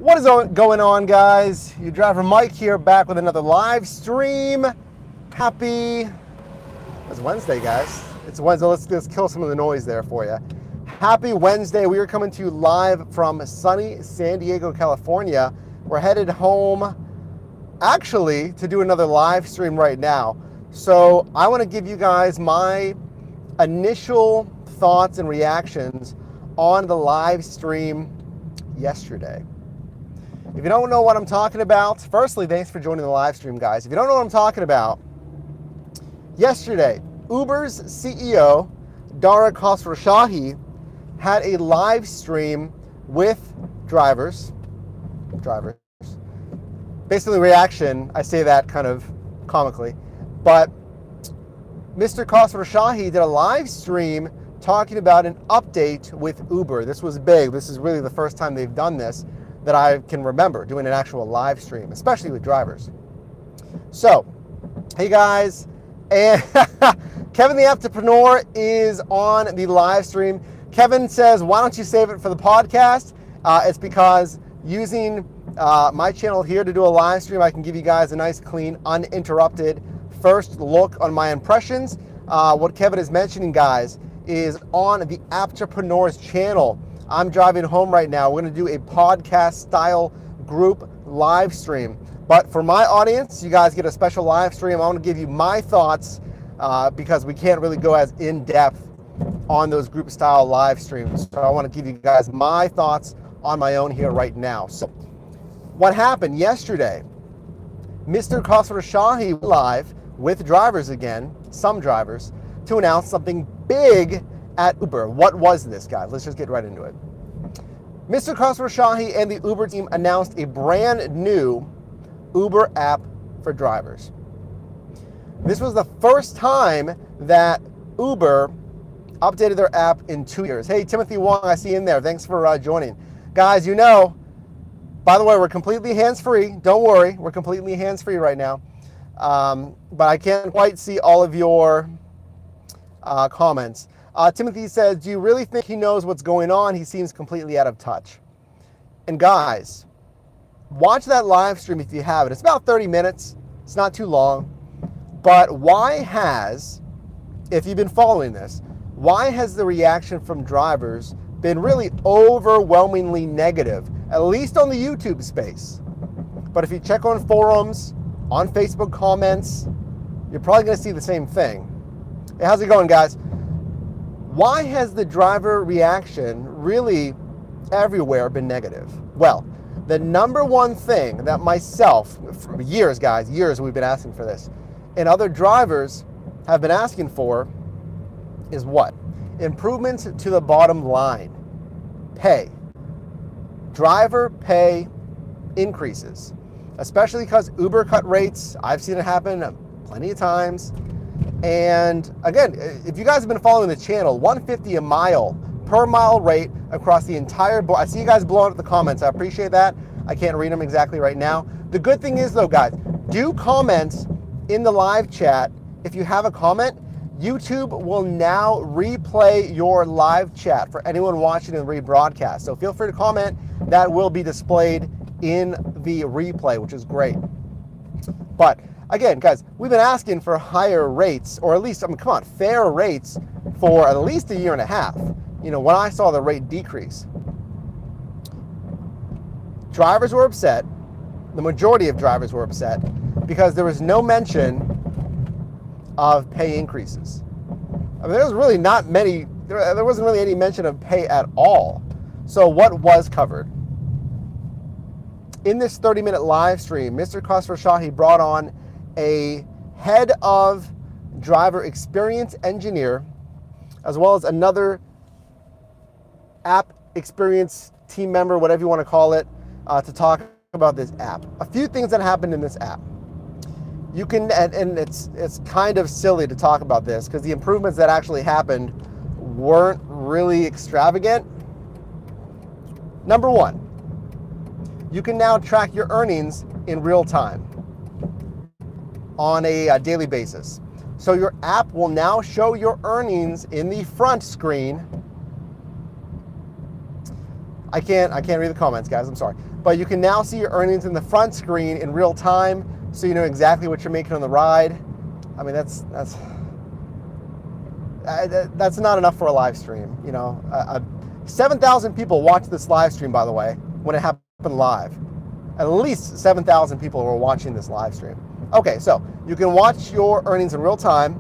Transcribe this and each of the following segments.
What is going on, guys? Your driver Mike here, back with another live stream. Happy, it's Wednesday, guys. It's Wednesday. Let's kill some of the noise there for you. Happy Wednesday. We are coming to you live from sunny San Diego, California. We're headed home, actually, to do another live stream right now. So I want to give you guys my initial thoughts and reactions on the live stream yesterday. If you don't know what I'm talking about, firstly, thanks for joining the live stream, guys. If you don't know what I'm talking about, yesterday, Uber's CEO, Dara Khosrowshahi, had a live stream with drivers. Basically, reaction, I say that kind of comically, but Mr. Khosrowshahi did a live stream talking about an update with Uber. This was big. This is really the first time they've done this that I can remember, doing an actual live stream, especially with drivers. So, hey guys, and Kevin the Entrepreneur is on the live stream. Kevin says, why don't you save it for the podcast? It's because using my channel here to do a live stream, I can give you guys a nice, clean, uninterrupted first look on my impressions. What Kevin is mentioning, guys, is on the Entrepreneur's channel. I'm driving home right now. We're going to do a podcast style group live stream. But for my audience, you guys get a special live stream. I want to give you my thoughts because we can't really go as in depth on those group style live streams. So I want to give you guys my thoughts on my own here right now. So what happened yesterday? Mr. Khosrowshahi live with drivers again, some drivers, to announce something big at Uber. What was this, guys? Let's just get right into it. Mr. Khosrowshahi and the Uber team announced a brand new Uber app for drivers. This was the first time that Uber updated their app in 2 years. Hey, Timothy Wong, I see you in there. Thanks for joining. Guys, you know, by the way, we're completely hands-free. Don't worry, we're completely hands-free right now. But I can't quite see all of your comments. Timothy says, do you really think he knows what's going on? He seems completely out of touch. And guys, watch that live stream if you have it. It's about 30 minutes. It's not too long. But why has, if you've been following this, why has the reaction from drivers been really overwhelmingly negative, at least on the YouTube space? But if you check on forums, on Facebook comments, you're probably going to see the same thing. Hey, how's it going, guys? Why has the driver reaction really everywhere been negative? Well, the number one thing that myself, for years, guys, years we've been asking for this, and other drivers have been asking for is what? Improvements to the bottom line. Pay. Driver pay increases, especially because Uber cut rates. I've seen it happen plenty of times. And again, if you guys have been following the channel, $150 a mile per mile rate across the entire board. I see you guys blowing up the comments. I appreciate that. I can't read them exactly right now. The good thing is though, guys, do comment in the live chat. If you have a comment, YouTube will now replay your live chat for anyone watching the rebroadcast. So feel free to comment. That will be displayed in the replay, which is great. But again, guys, we've been asking for higher rates, or at least, I mean, come on, fair rates for at least a year and a half. You know, when I saw the rate decrease, drivers were upset. The majority of drivers were upset because there was no mention of pay increases. I mean, there was really not many, there wasn't really any mention of pay at all. So what was covered? In this 30-minute live stream, Mr. Khosrowshahi brought on a head of driver experience engineer, as well as another app experience team member, whatever you want to call it, to talk about this app. A few things that happened in this app. You can, and it's kind of silly to talk about this because the improvements that actually happened weren't really extravagant. Number one, you can now track your earnings in real time on a daily basis. So your app will now show your earnings in the front screen I can't read the comments, guys. I'm sorry. But you can now see your earnings in the front screen in real time, so you know exactly what you're making on the ride. I mean, that's not enough for a live stream. You know, 7,000 people watched this live stream, by the way, when it happened live. At least 7,000 people were watching this live stream. Okay, so you can watch your earnings in real time,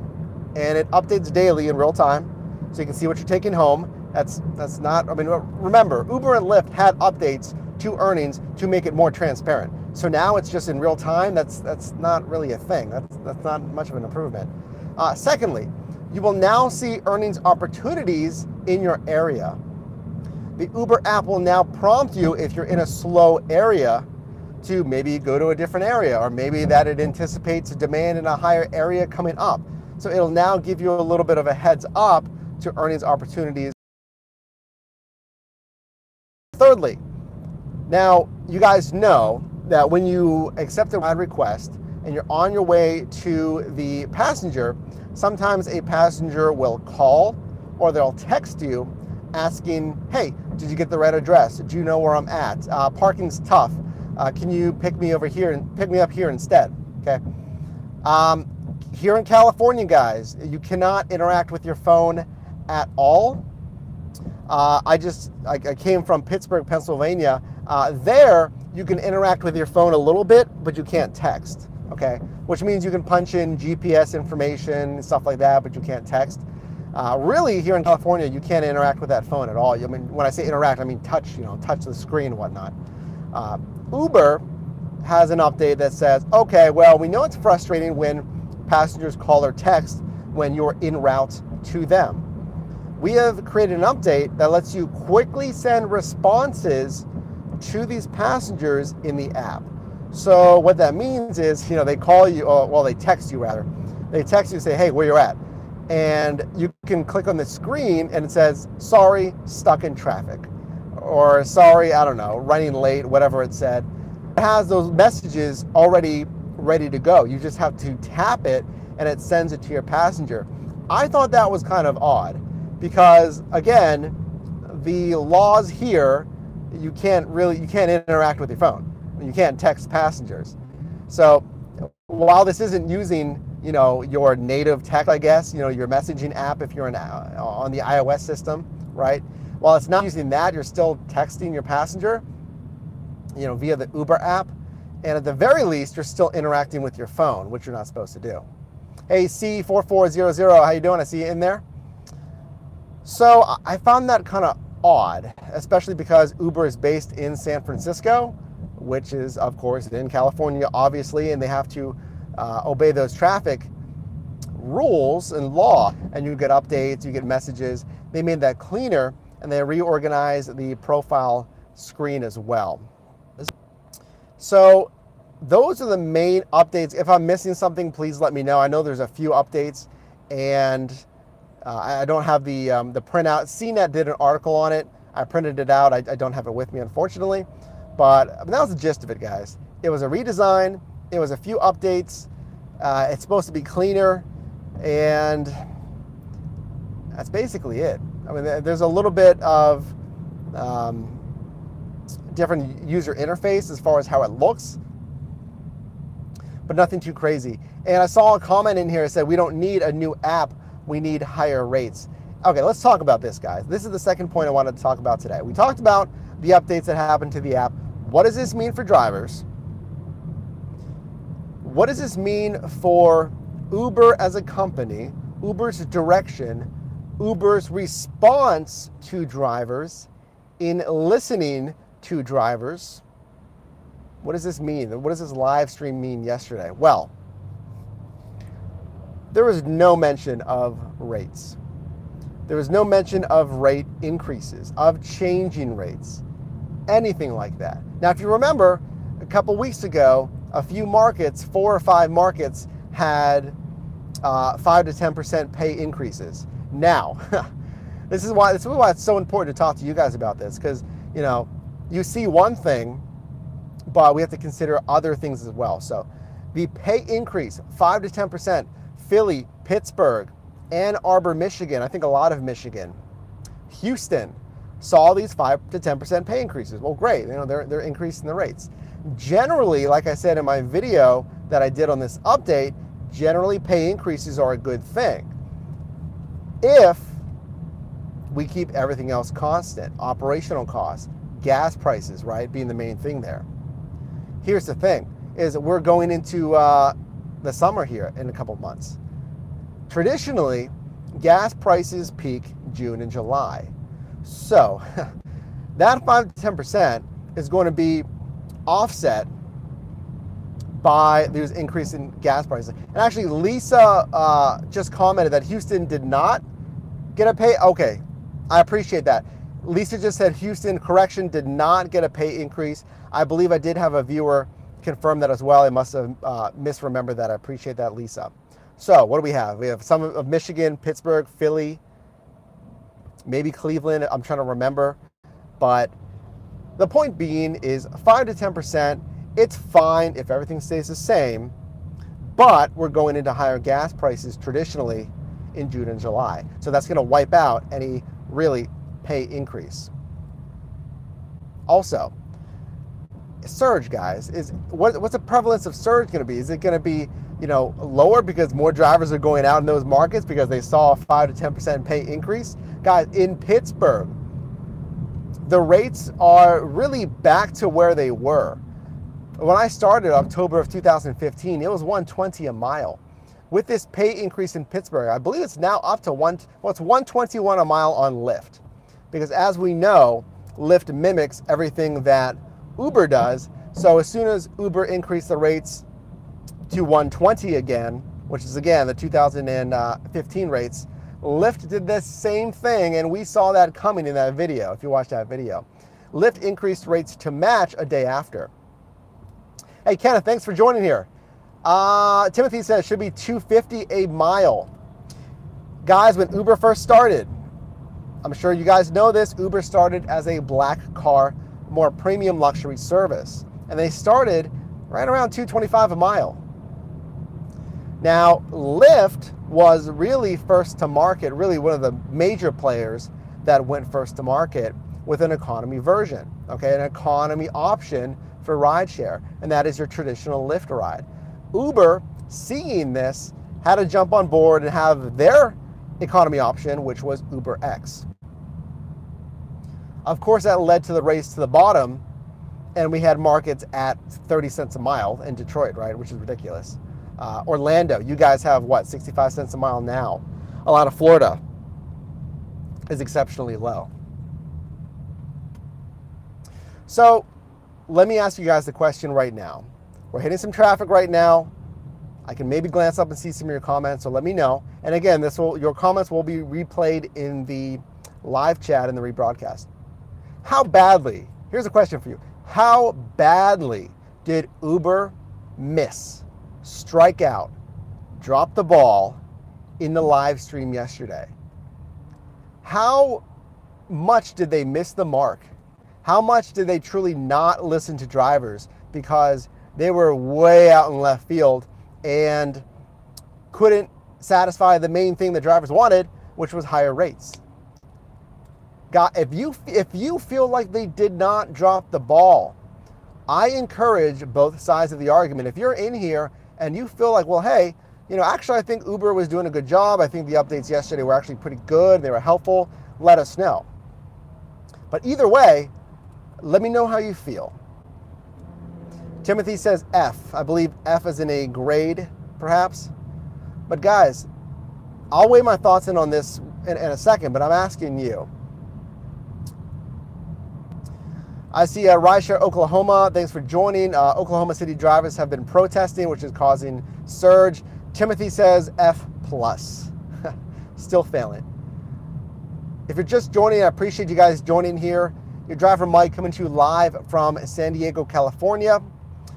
and it updates daily in real time, so you can see what you're taking home. That's not, I mean, remember, Uber and Lyft had updates to earnings to make it more transparent. So now it's just in real time. That's not really a thing. That's not much of an improvement. Secondly, you will now see earnings opportunities in your area. The Uber app will now prompt you if you're in a slow area to maybe go to a different area, or maybe that it anticipates a demand in a higher area coming up. So it'll now give you a little bit of a heads up to earnings opportunities. Thirdly, now you guys know that when you accept a ride request and you're on your way to the passenger, sometimes a passenger will call or they'll text you asking, hey, did you get the right address? Do you know where I'm at? Parking's tough. Can you pick me over here and pick me up here instead? Okay. Here in California, guys, you cannot interact with your phone at all. I came from Pittsburgh, Pennsylvania. There, you can interact with your phone a little bit, but you can't text, okay? Which means you can punch in GPS information, stuff like that, but you can't text. Really, here in California, you can't interact with that phone at all. I mean, when I say interact, I mean touch, touch the screen and whatnot. Uber has an update that says, okay, well, we know it's frustrating when passengers call or text when you're en route to them. We have created an update that lets you quickly send responses to these passengers in the app. So what that means is, they call you, well, they text you rather. They text you and say, hey, where you're at. And you can click on the screen and it says, sorry, stuck in traffic. Or sorry, I don't know, running late, whatever it said. It has those messages already ready to go. You just have to tap it and it sends it to your passenger. I thought that was kind of odd because, again, the laws here, you can't interact with your phone. You can't text passengers. So while this isn't using, your native text, I guess, your messaging app if you're on the iOS system, right? While it's not using that, you're still texting your passenger, via the Uber app. And at the very least, you're still interacting with your phone, which you're not supposed to do. Hey, C4400, how you doing? I see you in there. So I found that kind of odd, especially because Uber is based in San Francisco, which is, of course, in California, obviously, and they have to obey those traffic rules and law. And you get updates, you get messages. They made that cleaner, and they reorganized the profile screen as well. So those are the main updates. If I'm missing something, please let me know. I know there's a few updates, and I don't have the printout. CNET did an article on it. I printed it out. I don't have it with me, unfortunately. But that was the gist of it, guys. It was a redesign. It was a few updates. It's supposed to be cleaner, and that's basically it. I mean, there's a little bit of different user interface as far as how it looks, but nothing too crazy. And I saw a comment in here that said, we don't need a new app, we need higher rates. Okay, let's talk about this, guys. This is the second point I wanted to talk about today. We talked about the updates that happened to the app. What does this mean for drivers? What does this mean for Uber as a company, Uber's direction, Uber's response to drivers in listening to drivers? What does this mean? What does this live stream mean yesterday? Well, there was no mention of rates. There was no mention of rate increases, of changing rates, anything like that. Now, if you remember, a couple weeks ago, a few markets, 4 or 5 markets, had 5 to 10% pay increases. Now, this is why it's so important to talk to you guys about this, because you see one thing, but we have to consider other things as well. So the pay increase, 5 to 10%, Philly, Pittsburgh, Ann Arbor, Michigan, I think a lot of Michigan, Houston, saw these 5 to 10% pay increases. Well, great, you know, they're increasing the rates. Generally, like I said in my video that I did on this update, generally pay increases are a good thing if we keep everything else constant. Operational costs, gas prices, right, being the main thing there. Here's the thing, is that we're going into the summer here in a couple of months. Traditionally, gas prices peak June and July. So that 5 to 10% is going to be offset by these increase in gas prices. And actually, Lisa just commented that Houston did not get a pay. Okay, I appreciate that. Lisa just said Houston, correction, did not get a pay increase. I believe I did have a viewer confirm that as well. I must have misremembered that. I appreciate that, Lisa. So what do we have? We have some of Michigan, Pittsburgh, Philly, maybe Cleveland. I'm trying to remember. But the point being is 5 to 10%, it's fine if everything stays the same, but we're going into higher gas prices traditionally in June and July. So that's going to wipe out any really pay increase. Also, surge, guys, is what's the prevalence of surge going to be? Is it going to be, you know, lower because more drivers are going out in those markets because they saw a 5 to 10% pay increase? Guys, in Pittsburgh, the rates are really back to where they were. When I started October of 2015, it was $120 a mile. With this pay increase in Pittsburgh, I believe it's now up to it's $121 a mile on Lyft. Because as we know, Lyft mimics everything that Uber does. So as soon as Uber increased the rates to $120 again, which is again the 2015 rates, Lyft did the same thing, and we saw that coming in that video, if you watched that video. Lyft increased rates to match a day after. Hey, Kenneth, thanks for joining here. Timothy says should be $250 a mile. Guys, when Uber first started, I'm sure you guys know this, Uber started as a black car, more premium luxury service. And they started right around $225 a mile. Now, Lyft was really first to market, really one of the major players that went first to market with an economy version, okay, an economy option for rideshare, and that is your traditional Lyft ride. Uber, seeing this, had to jump on board and have their economy option, which was UberX. Of course, that led to the race to the bottom, and we had markets at 30 cents a mile in Detroit, right, which is ridiculous. Orlando, you guys have what, 65 cents a mile now. A lot of Florida is exceptionally low. So let me ask you guys the question right now. We're hitting some traffic right now. I can maybe glance up and see some of your comments, so let me know. And again, your comments will be replayed in the live chat and the rebroadcast. How badly, here's a question for you. How badly did Uber miss, strike out, drop the ball in the live stream yesterday? How much did they miss the mark? How much did they truly not listen to drivers because they were way out in left field and couldn't satisfy the main thing the drivers wanted, which was higher rates? God, if you feel like they did not drop the ball, I encourage both sides of the argument. If you're in here and you feel like, well, hey, you know, actually I think Uber was doing a good job. I think the updates yesterday were actually pretty good. They were helpful. Let us know. But either way, let me know how you feel. Timothy says F. I believe F is in a grade, perhaps. But guys, I'll weigh my thoughts in on this in a second, but I'm asking you. I see Rideshare Oklahoma. Thanks for joining. Oklahoma City drivers have been protesting, which is causing surge. Timothy says F+. Still failing. If you're just joining, I appreciate you guys joining here. Your driver Mike coming to you live from San Diego, California.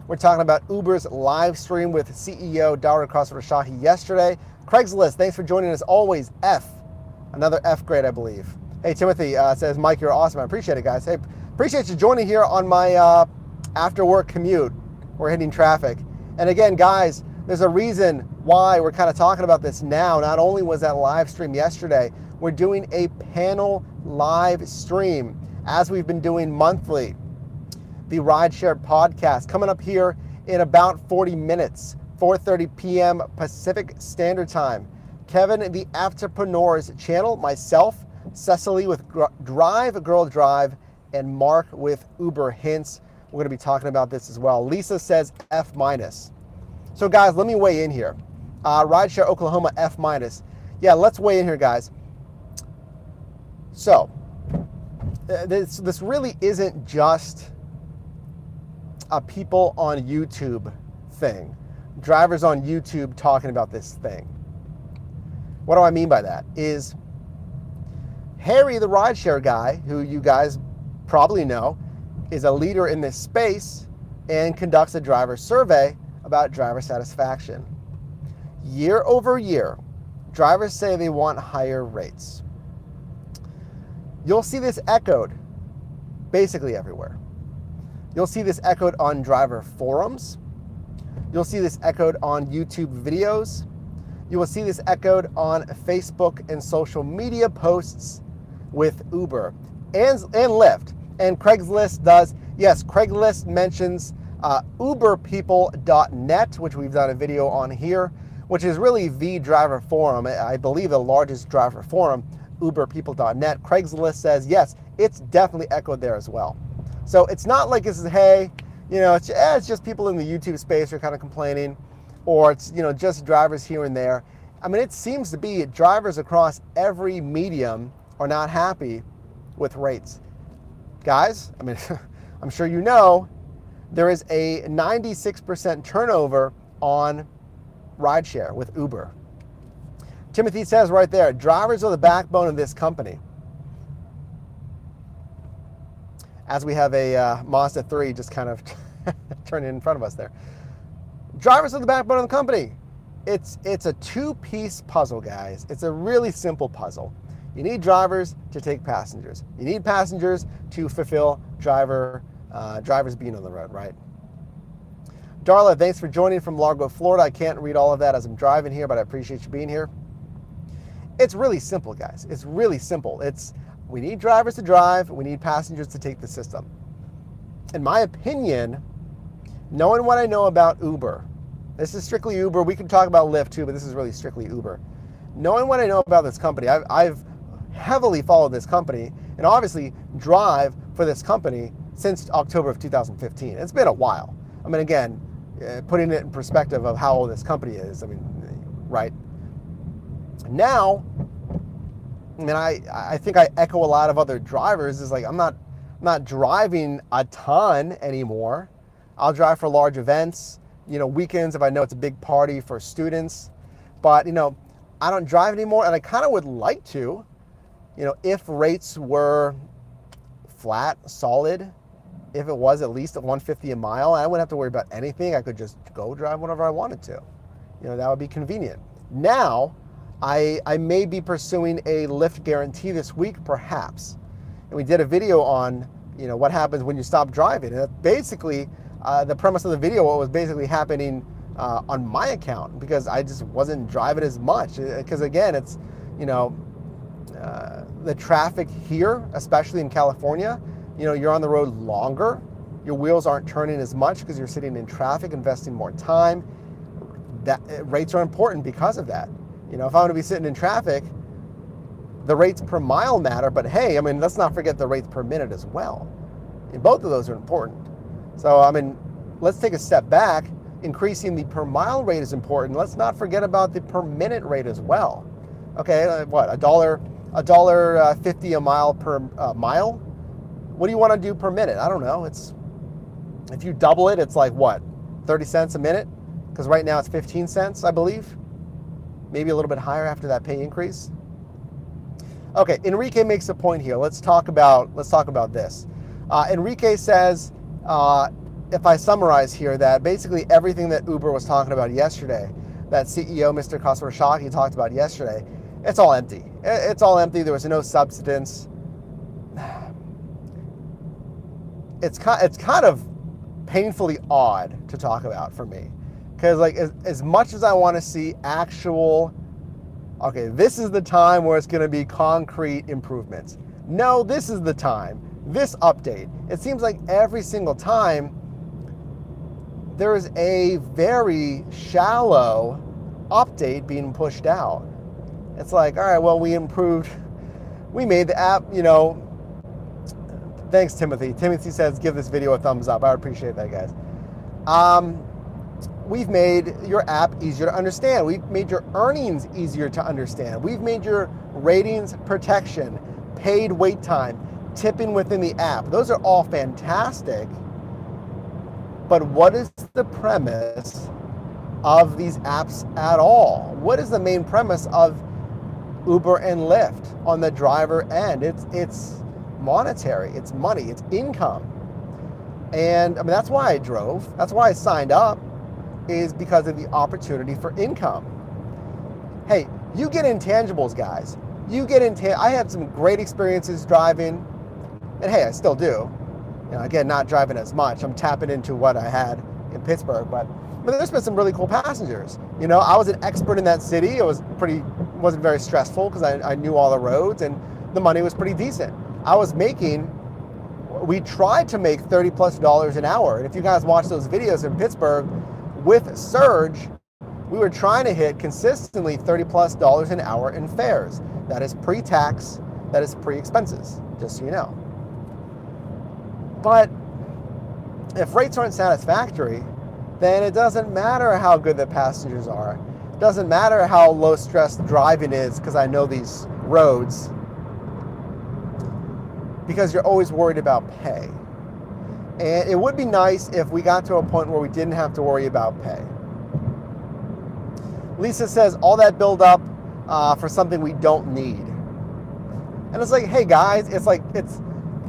We're talking about Uber's live stream with CEO Dara Khosrowshahi yesterday. Craigslist, thanks for joining us always. F. Another F grade, I believe. Hey, Timothy says, Mike, you're awesome. I appreciate it, guys. Hey, appreciate you joining here on my after work commute. We're hitting traffic. And again, guys, there's a reason why we're kind of talking about this now. Not only was that live stream yesterday, we're doing a panel live stream as we've been doing monthly. The Rideshare podcast coming up here in about 40 minutes, 4:30 p.m. Pacific Standard Time. Kevin, the Afterpreneurs channel, myself, Cecily with Drive Girl Drive, and Mark with Uber Hints. We're going to be talking about this as well. Lisa says F-. So guys, let me weigh in here. Rideshare Oklahoma F-. Yeah, let's weigh in here, guys. So this really isn't just a people on YouTube thing. Drivers on YouTube talking about this thing. What do I mean by that? Is Harry, the rideshare guy, who you guys probably know, is a leader in this space and conducts a driver survey about driver satisfaction. Year over year, drivers say they want higher rates. You'll see this echoed basically everywhere. You'll see this echoed on driver forums. You'll see this echoed on YouTube videos. You will see this echoed on Facebook and social media posts with Uber and Lyft. And Craigslist does, yes, Craigslist mentions uberpeople.net, which we've done a video on here, which is really the driver forum. I believe the largest driver forum, uberpeople.net. Craigslist says, yes, it's definitely echoed there as well. So it's not like this is, hey, you know, it's just people in the YouTube space are kind of complaining, or it's, you know, just drivers here and there. I mean, it seems to be drivers across every medium are not happy with rates. Guys, I mean, I'm sure you know, there is a 96% turnover on rideshare with Uber. Timothy says right there, drivers are the backbone of this company. As we have a Mazda 3 just kind of turning in front of us there. Drivers are the backbone of the company. It's a two-piece puzzle, guys. It's a really simple puzzle. You need drivers to take passengers. You need passengers to fulfill drivers being on the road, right? Darla, thanks for joining from Largo, Florida. I can't read all of that as I'm driving here, but I appreciate you being here. It's really simple, guys. It's really simple. We need drivers to drive. We need passengers to take the system. In my opinion, knowing what I know about Uber, this is strictly Uber. We can talk about Lyft too, but this is really strictly Uber. Knowing what I know about this company, I've heavily followed this company and obviously drive for this company since October of 2015. It's been a while. I mean, again, putting it in perspective of how old this company is, I mean, right? Now, I mean, I think I echo a lot of other drivers. Is like, I'm not driving a ton anymore. I'll drive for large events, you know, weekends if I know it's a big party for students. But, you know, I don't drive anymore, and I kind of would like to, you know, if rates were flat, solid, if it was at least at $150 a mile, I wouldn't have to worry about anything. I could just go drive whenever I wanted to. You know, that would be convenient. Now, I may be pursuing a Lyft guarantee this week, perhaps. And we did a video on, you know, what happens when you stop driving. And basically, the premise of the video, what was basically happening on my account, because I just wasn't driving as much. Because again, it's, you know, the traffic here, especially in California, you know, you're on the road longer. Your wheels aren't turning as much because you're sitting in traffic, investing more time. That rates are important because of that. You know, if I'm going to be sitting in traffic, the rates per mile matter, but hey, I mean, let's not forget the rates per minute as well. And both of those are important. So, I mean, let's take a step back. Increasing the per mile rate is important. Let's not forget about the per minute rate as well. Okay, what, $1.50 a mile per mile? What do you want to do per minute? I don't know. It's, if you double it, it's like what, 30 cents a minute? Because right now it's 15 cents, I believe. Maybe a little bit higher after that pay increase. Okay, Enrique makes a point here. Let's talk about this. Enrique says, if I summarize here, that basically everything that Uber was talking about yesterday, that CEO, Mr. Khosrowshahi, talked about yesterday, it's all empty. It's all empty. There was no substance. It's kind of painfully odd to talk about for me. Because like as much as I want to see actual, okay, this is the time where it's going to be concrete improvements. No, this is the time this update. It seems like every single time there is a very shallow update being pushed out. It's like, all right, well, we improved, we made the app, you know, thanks, Timothy. Timothy says, give this video a thumbs up. I appreciate that, guys. We've made your app easier to understand. We've made your earnings easier to understand. We've made your ratings protection, paid wait time, tipping within the app. Those are all fantastic. But what is the premise of these apps at all? What is the main premise of Uber and Lyft on the driver end? It's monetary, it's money, it's income. And I mean, that's why I drove. That's why I signed up, is because of the opportunity for income. Hey, you get intangibles, guys. You get I had some great experiences driving, and hey, I still do. You know, again, not driving as much. I'm tapping into what I had in Pittsburgh, but there's been some really cool passengers. You know, I was an expert in that city. It wasn't very stressful because I knew all the roads, and the money was pretty decent. We tried to make $30+ an hour. And if you guys watch those videos in Pittsburgh with Surge, we were trying to hit consistently $30+ an hour in fares. That is pre-tax, that is pre-expenses, just so you know. But if rates aren't satisfactory, then it doesn't matter how good the passengers are. It doesn't matter how low stress driving is, because I know these roads, because you're always worried about pay. And it would be nice if we got to a point where we didn't have to worry about pay. Lisa says, all that build up for something we don't need. And it's like, hey guys,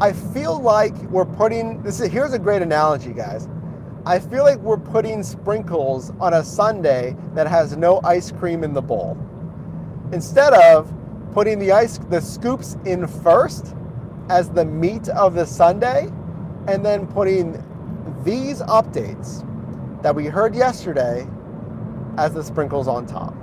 I feel like we're putting, here's a great analogy, guys. I feel like we're putting sprinkles on a sundae that has no ice cream in the bowl. Instead of putting the scoops in first as the meat of the sundae, and then putting these updates that we heard yesterday as the sprinkles on top.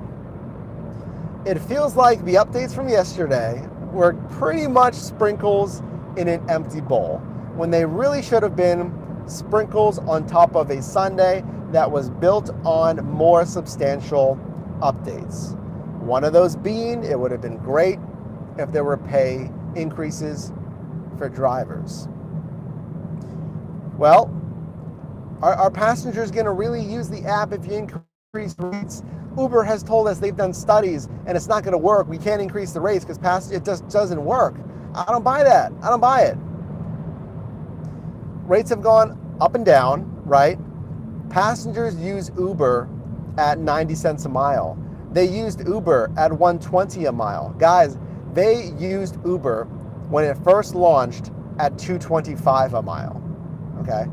It feels like the updates from yesterday were pretty much sprinkles in an empty bowl, when they really should have been sprinkles on top of a sundae that was built on more substantial updates. One of those being, it would have been great if there were pay increases for drivers. Well, are passengers going to really use the app if you increase rates? Uber has told us they've done studies and it's not going to work. We can't increase the rates because it just doesn't work. I don't buy that. I don't buy it. Rates have gone up and down, right? Passengers use Uber at 90 cents a mile. They used Uber at 120 a mile. Guys, they used Uber when it first launched at 225 a mile. Okay?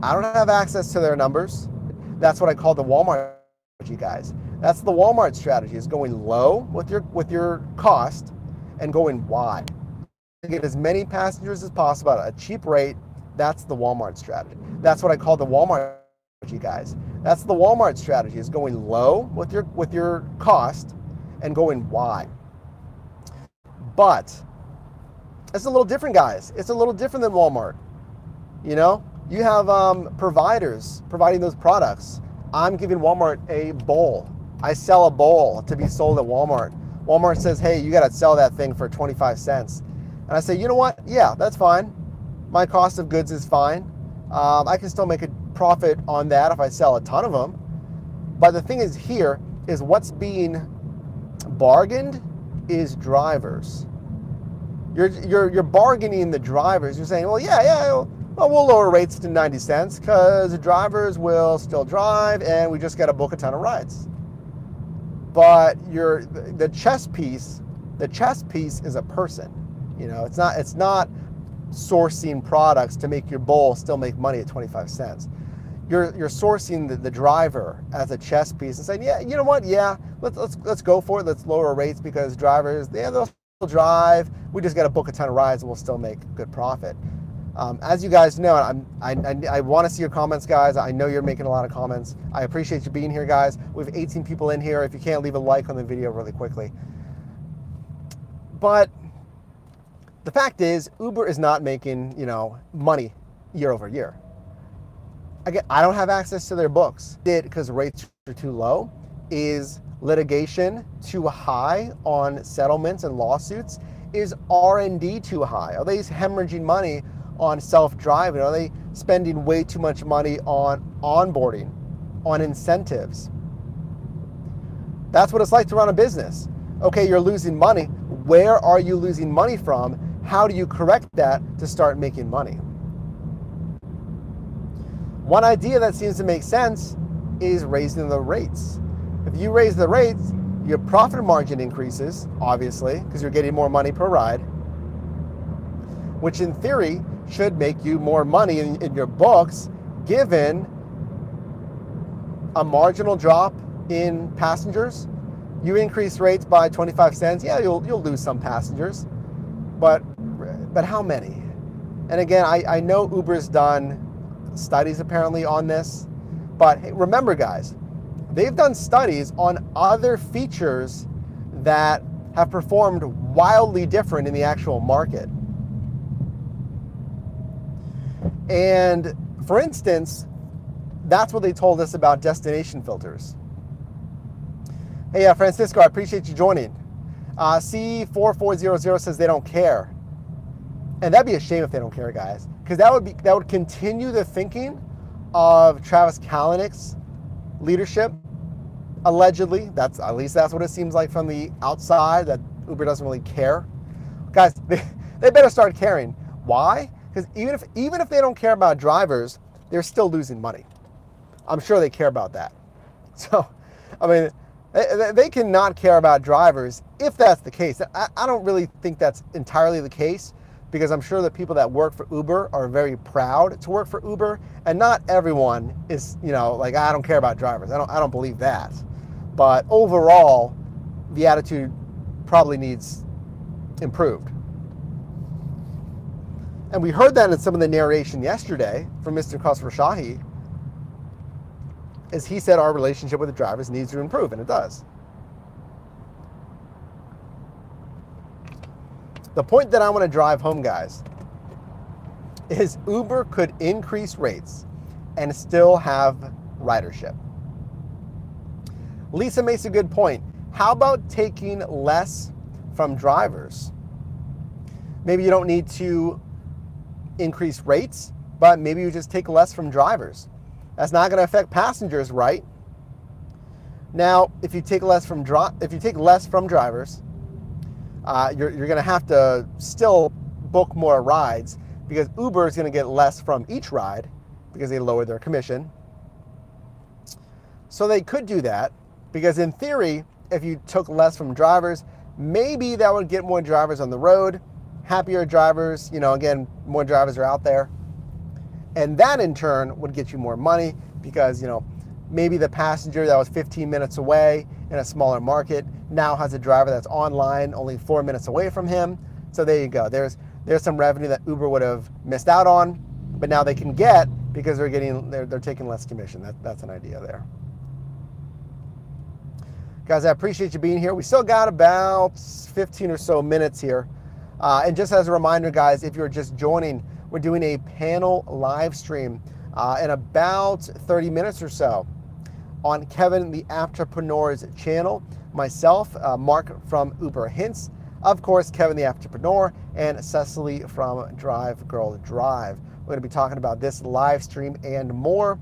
I don't have access to their numbers. That's what I call the Walmart strategy, guys. That's the Walmart strategy, is going low with your cost and going wide. Get as many passengers as possible at a cheap rate. That's the Walmart strategy. That's what I call the Walmart strategy, guys. That's the Walmart strategy, is going low with your cost and going wide. But it's a little different, guys. It's a little different than Walmart. You know, you have providers providing those products. I'm giving Walmart a bowl. I sell a bowl to be sold at Walmart. Walmart says, hey, you got to sell that thing for 25 cents. And I say, you know what? Yeah, that's fine. My cost of goods is fine. I can still make a profit on that if I sell a ton of them. But the thing is here is what's being bargained is drivers. You're bargaining the drivers. You're saying, well, well, we'll lower rates to 90 cents because the drivers will still drive and we just got to book a ton of rides. But the chess piece is a person. You know, it's not sourcing products to make your bowl still make money at 25 cents. You're sourcing the driver as a chess piece and saying, yeah, you know what? Yeah, let's go for it. Let's lower rates because drivers, they'll still drive. We just got to book a ton of rides and we'll still make good profit. As you guys know, I want to see your comments, guys. I know you're making a lot of comments. I appreciate you being here, guys. We have 18 people in here. If you can't, leave a like on the video really quickly. But the fact is, Uber is not making, money year over year. Again, I don't have access to their books. Because rates are too low. Is litigation too high on settlements and lawsuits? Is R&D too high? Are they hemorrhaging money on self-driving? Are they spending way too much money on onboarding, on incentives? That's what it's like to run a business. Okay, you're losing money. Where are you losing money from? How do you correct that to start making money? One idea that seems to make sense is raising the rates. If you raise the rates, your profit margin increases, obviously, because you're getting more money per ride, which in theory should make you more money in your books, given a marginal drop in passengers. You increase rates by 25 cents, yeah, you'll lose some passengers, but how many? And again, I know Uber's done studies apparently on this, but hey, remember guys, they've done studies on other features that have performed wildly different in the actual market. And for instance, that's what they told us about destination filters. Hey, Francisco, I appreciate you joining. C4400 says they don't care. And that'd be a shame if they don't care, guys, because that would continue the thinking of Travis Kalanick's leadership. Allegedly, at least that's what it seems like from the outside, that Uber doesn't really care. Guys, they better start caring. Why? Because even if they don't care about drivers, they're still losing money. I'm sure they care about that. So, I mean, they cannot care about drivers if that's the case. I don't really think that's entirely the case, because I'm sure the people that work for Uber are very proud to work for Uber, and not everyone is, like, I don't care about drivers. I don't believe that. But overall, the attitude probably needs improved. And we heard that in some of the narration yesterday from Mr. Khosrowshahi, as he said our relationship with the drivers needs to improve, and it does. The point that I want to drive home, guys, is Uber could increase rates and still have ridership. Lisa makes a good point. How about taking less from drivers? Maybe you don't need to increase rates, but maybe you just take less from drivers. That's not going to affect passengers, right? Now, if you take less from drivers, you're going to have to still book more rides, because Uber is going to get less from each ride because they lowered their commission. So they could do that, because in theory, if you took less from drivers, maybe that would get more drivers on the road, happier drivers, again, more drivers are out there. And that in turn would get you more money, because, maybe the passenger that was 15 minutes away in a smaller market now has a driver that's online only 4 minutes away from him. So there you go. There's some revenue that Uber would have missed out on, but now they can get because they're taking less commission. That's an idea there. Guys, I appreciate you being here. We still got about 15 or so minutes here. And just as a reminder, guys, if you're just joining, we're doing a panel live stream in about 30 minutes or so on Kevin the Entrepreneur's channel. Myself, Mark from Uber Hints, of course, Kevin the Entrepreneur, and Cecily from Drive Girl Drive. We're going to be talking about this live stream and more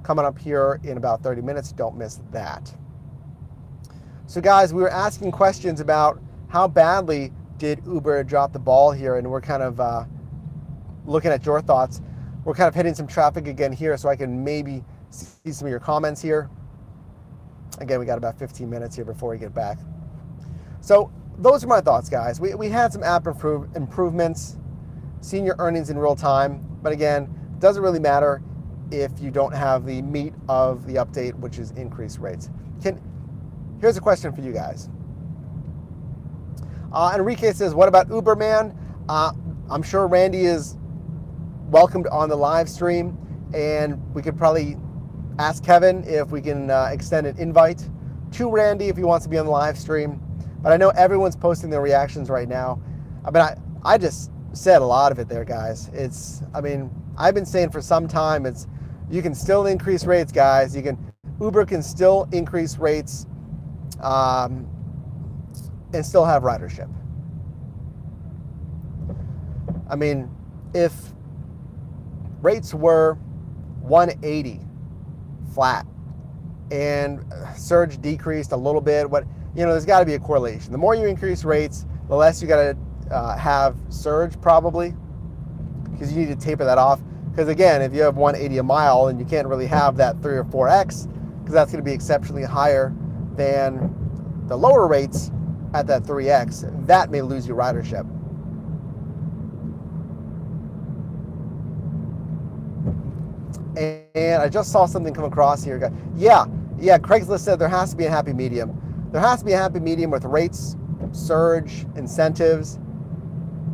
coming up here in about 30 minutes. Don't miss that. So guys, we were asking questions about how badly did Uber drop the ball here, and we're kind of looking at your thoughts. We're kind of hitting some traffic again here, so I can maybe see some of your comments here. Again, we got about 15 minutes here before we get back. So those are my thoughts, guys. We had some app improvements, seeing your earnings in real time, but again, it doesn't really matter if you don't have the meat of the update, which is increased rates. Here's a question for you guys. Enrique says, what about Uberman? I'm sure Randy is welcomed on the live stream, and we could probably ask Kevin if we can extend an invite to Randy if he wants to be on the live stream. But I know everyone's posting their reactions right now. I mean, I just said a lot of it there, guys. It's, I mean, I've been saying for some time, it's, you can still increase rates, guys. Uber can still increase rates and still have ridership. I mean, if rates were 180 flat and surge decreased a little bit, there's got to be a correlation. The more you increase rates, the less you got to have surge, probably, because you need to taper that off. Because again, if you have 180 a mile, and you can't really have that 3 or 4x, because that's going to be exceptionally higher than the lower rates at that 3x, that may lose your ridership. And I just saw something come across here. Yeah, Craigslist said there has to be a happy medium. There has to be a happy medium with rates, surge, incentives.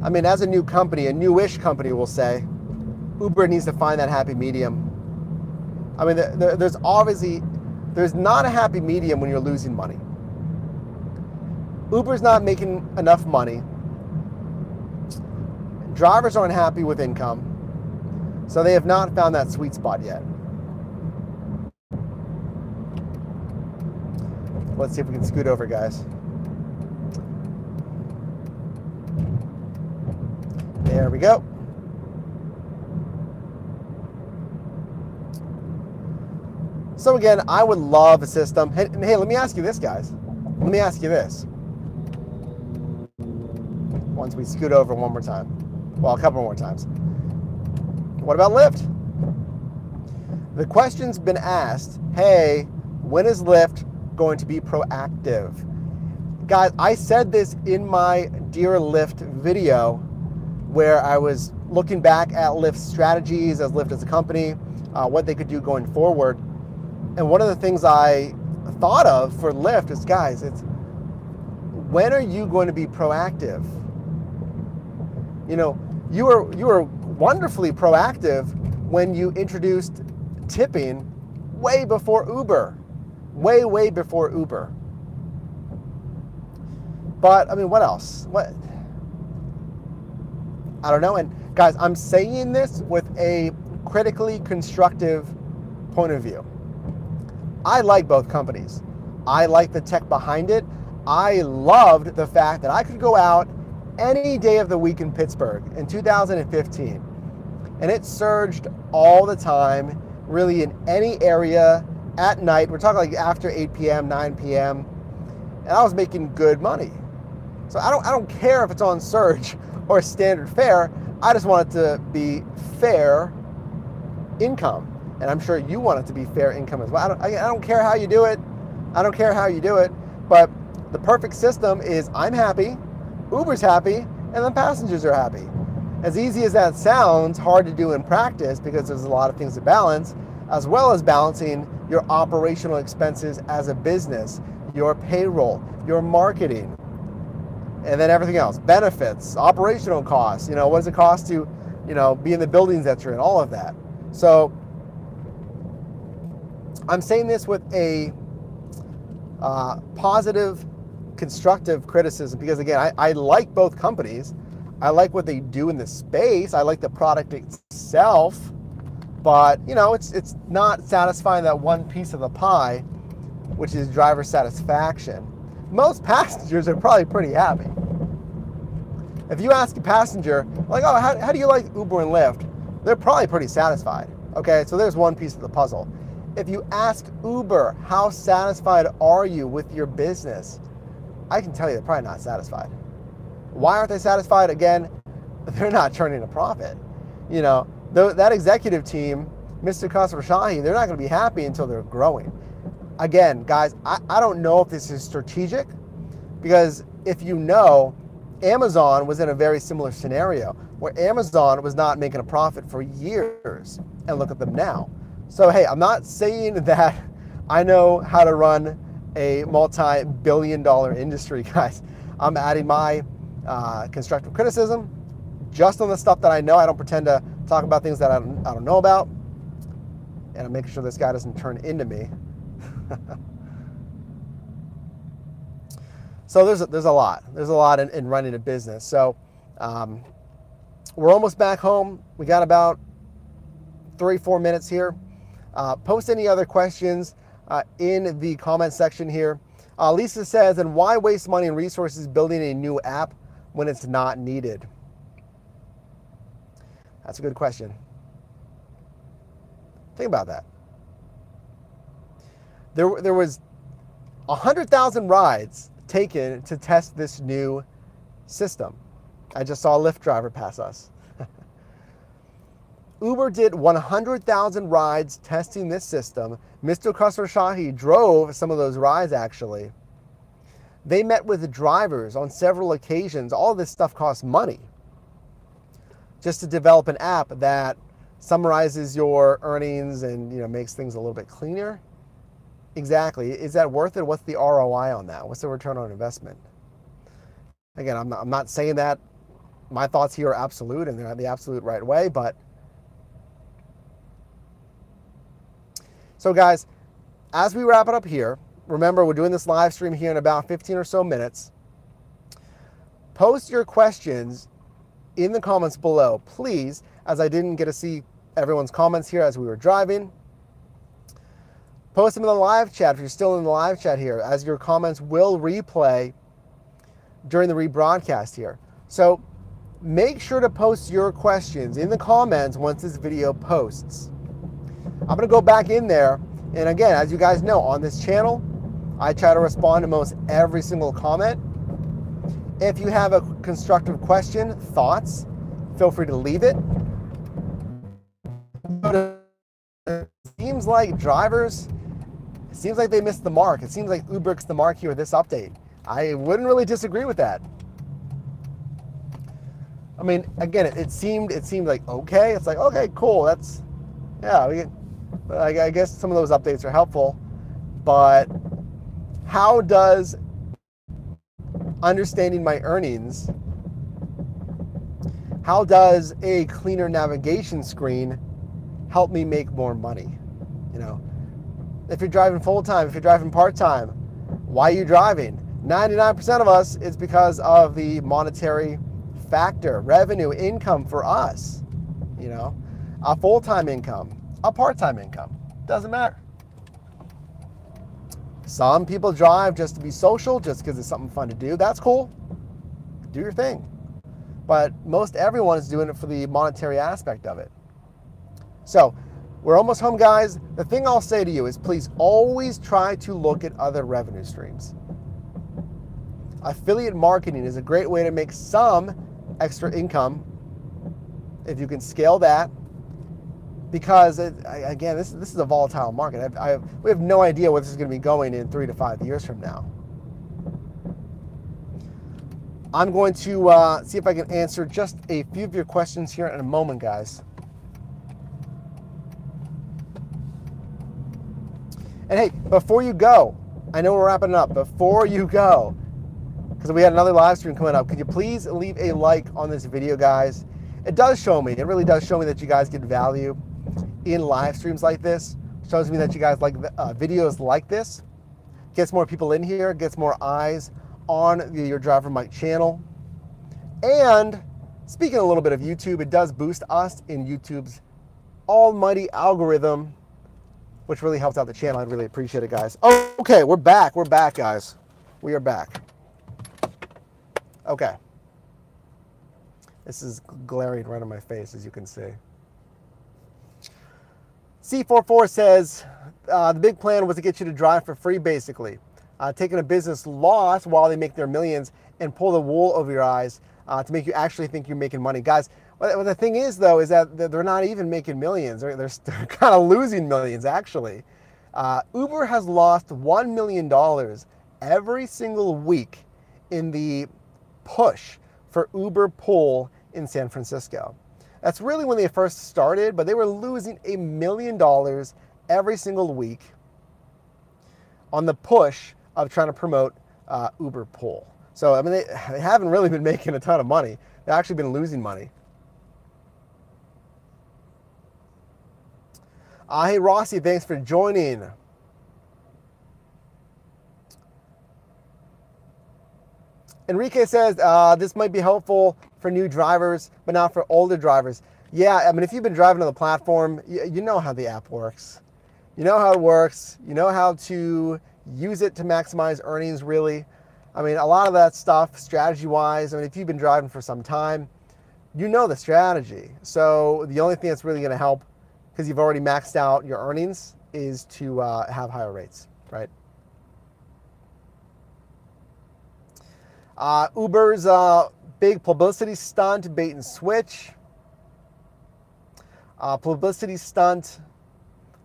I mean, as a new company, a newish company, we'll say, Uber needs to find that happy medium. I mean, there's not a happy medium when you're losing money. Uber's not making enough money. Drivers aren't happy with income. So they have not found that sweet spot yet. Let's see if we can scoot over, guys. There we go. So again, I would love a system. And hey, let me ask you this, guys. Let me ask you this. Once we scoot over one more time. Well, a couple more times. What about Lyft? The question's been asked, hey, when is Lyft going to be proactive? Guys, I said this in my Dear Lyft video where I was looking back at Lyft's strategies as Lyft as a company, what they could do going forward. And one of the things I thought of for Lyft is, guys, it's when are you going to be proactive? You were wonderfully proactive when you introduced tipping way before Uber. Way before Uber. But, I mean, what else? I don't know. And, guys, I'm saying this with a critically constructive point of view. I like both companies. I like the tech behind it. I loved the fact that I could go out any day of the week in Pittsburgh in 2015. And it surged all the time, really in any area at night. We're talking like after 8 p.m., 9 p.m. And I was making good money. So I don't care if it's on surge or standard fare. I just want it to be fair income. And I'm sure you want it to be fair income as well. I don't care how you do it. I don't care how you do it. But the perfect system is I'm happy, Uber's happy, and the passengers are happy. As easy as that sounds, hard to do in practice because there's a lot of things to balance, as well as balancing your operational expenses as a business, your payroll, your marketing, and then everything else, benefits, operational costs, what does it cost to, be in the buildings that you're in, all of that. So I'm saying this with a positive, constructive criticism because, again, I like both companies. I like what they do in the space. I like the product itself. But, it's not satisfying that one piece of the pie, which is driver satisfaction. Most passengers are probably pretty happy. If you ask a passenger, like, oh, how do you like Uber and Lyft? They're probably pretty satisfied. Okay, so there's one piece of the puzzle. If you ask Uber, how satisfied are you with your business? I can tell you they're probably not satisfied. Why aren't they satisfied? Again, they're not turning a profit. That executive team, Mr. Khosrowshahi, they're not going to be happy until they're growing. Again, guys, I don't know if this is strategic because if Amazon was in a very similar scenario where Amazon was not making a profit for years, and look at them now. So, hey, I'm not saying that I know how to run a multi-billion-dollar industry, guys. I'm adding my constructive criticism just on the stuff that I know. I don't pretend to talk about things that I don't know about. And I'm making sure this guy doesn't turn into me. So there's a lot. There's a lot in running a business. So We're almost back home. We got about 3-4 minutes here. Post any other questions in the comment section here. Lisa says, and why waste money and resources building a new app when it's not needed? That's a good question. Think about that. There was 100,000 rides taken to test this new system. I just saw a Lyft driver pass us. Uber did 100,000 rides testing this system. Mr. Khosrowshahi drove some of those rides, actually. They met with the drivers on several occasions. All this stuff costs money. Just to develop an app that summarizes your earnings and makes things a little bit cleaner. Exactly. Is that worth it? What's the ROI on that? What's the return on investment? Again, I'm not saying that my thoughts here are absolute and they're not the absolute right way, but so guys, as we wrap it up here, remember we're doing this live stream here in about 15 or so minutes. Post your questions in the comments below, please, as I didn't get to see everyone's comments here as we were driving. Post them in the live chat if you're still in the live chat here, as your comments will replay during the rebroadcast here. So make sure to post your questions in the comments once this video posts. I'm going to go back in there, and again, as you guys know, on this channel, I try to respond to most every single comment. If you have a constructive question, thoughts, feel free to leave it. It seems like drivers, it seems like they missed the mark. It seems like Uber missed the mark here with this update. I wouldn't really disagree with that. I mean, again, it seemed like okay. It's like, okay, cool. That's, yeah, I guess some of those updates are helpful, but how does understanding my earnings, how does a cleaner navigation screen help me make more money? If you're driving full-time, if you're driving part-time, why are you driving? 99% of us, it's because of the monetary factor, revenue, income for us. A full-time income, a part-time income, doesn't matter. Some people drive just to be social, just because it's something fun to do. That's cool. Do your thing. But most everyone is doing it for the monetary aspect of it. So we're almost home, guys. The thing I'll say to you is please always try to look at other revenue streams. Affiliate marketing is a great way to make some extra income if you can scale that. Because, again, this is a volatile market. We have no idea where this is going to be going in 3 to 5 years from now. I'm going to see if I can answer just a few of your questions here in a moment, guys. And hey, before you go, I know we're wrapping up. Before you go, because we had another live stream coming up, could you please leave a like on this video, guys? It does show me, it really does show me that you guys get value in live streams like this. Shows me that you guys like videos like this. Gets more people in here, gets more eyes on your Driver Mike channel. And speaking a little bit of YouTube, it does boost us in YouTube's almighty algorithm, which really helps out the channel. I'd really appreciate it, guys. Oh, okay, we're back. We're back, guys. We are back. Okay. This is glaring right on my face, as you can see. C44 says, the big plan was to get you to drive for free, basically. Taking a business loss while they make their millions and pull the wool over your eyes to make you actually think you're making money. Guys, what the thing is, though, is that they're not even making millions. They're kind of losing millions, actually. Uber has lost $1 million every single week in the push for Uber Pool in San Francisco. That's really when they first started, but they were losing $1 million every single week on the push of trying to promote Uber Pool. So, I mean, they haven't really been making a ton of money. They've actually been losing money. Hey, Rossi, thanks for joining. Enrique says, this might be helpful for new drivers, but not for older drivers. Yeah, I mean, if you've been driving on the platform, you know how the app works. You know how it works. You know how to use it to maximize earnings, really. I mean, a lot of that stuff, strategy-wise, I mean, if you've been driving for some time, you know the strategy. So the only thing that's really going to help, because you've already maxed out your earnings, is to have higher rates, right? Uber's big publicity stunt, bait and switch. Publicity stunt,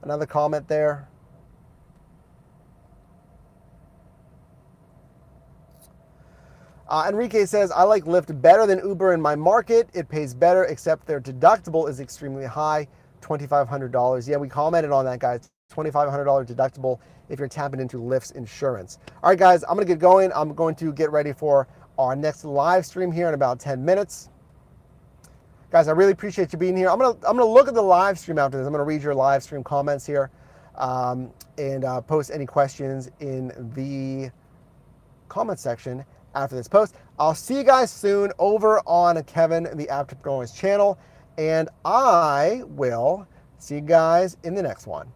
another comment there. Enrique says, I like Lyft better than Uber in my market. It pays better, except their deductible is extremely high, $2,500. Yeah, we commented on that, guys. $2,500 deductible if you're tapping into Lyft's insurance. All right, guys, I'm going to get going. I'm going to get ready for our next live stream here in about 10 minutes. Guys, I really appreciate you being here. I'm gonna look at the live stream after this. I'm going to read your live stream comments here and post any questions in the comment section after this post. I'll see you guys soon over on Kevin, the Entrepreneur's channel, and I will see you guys in the next one.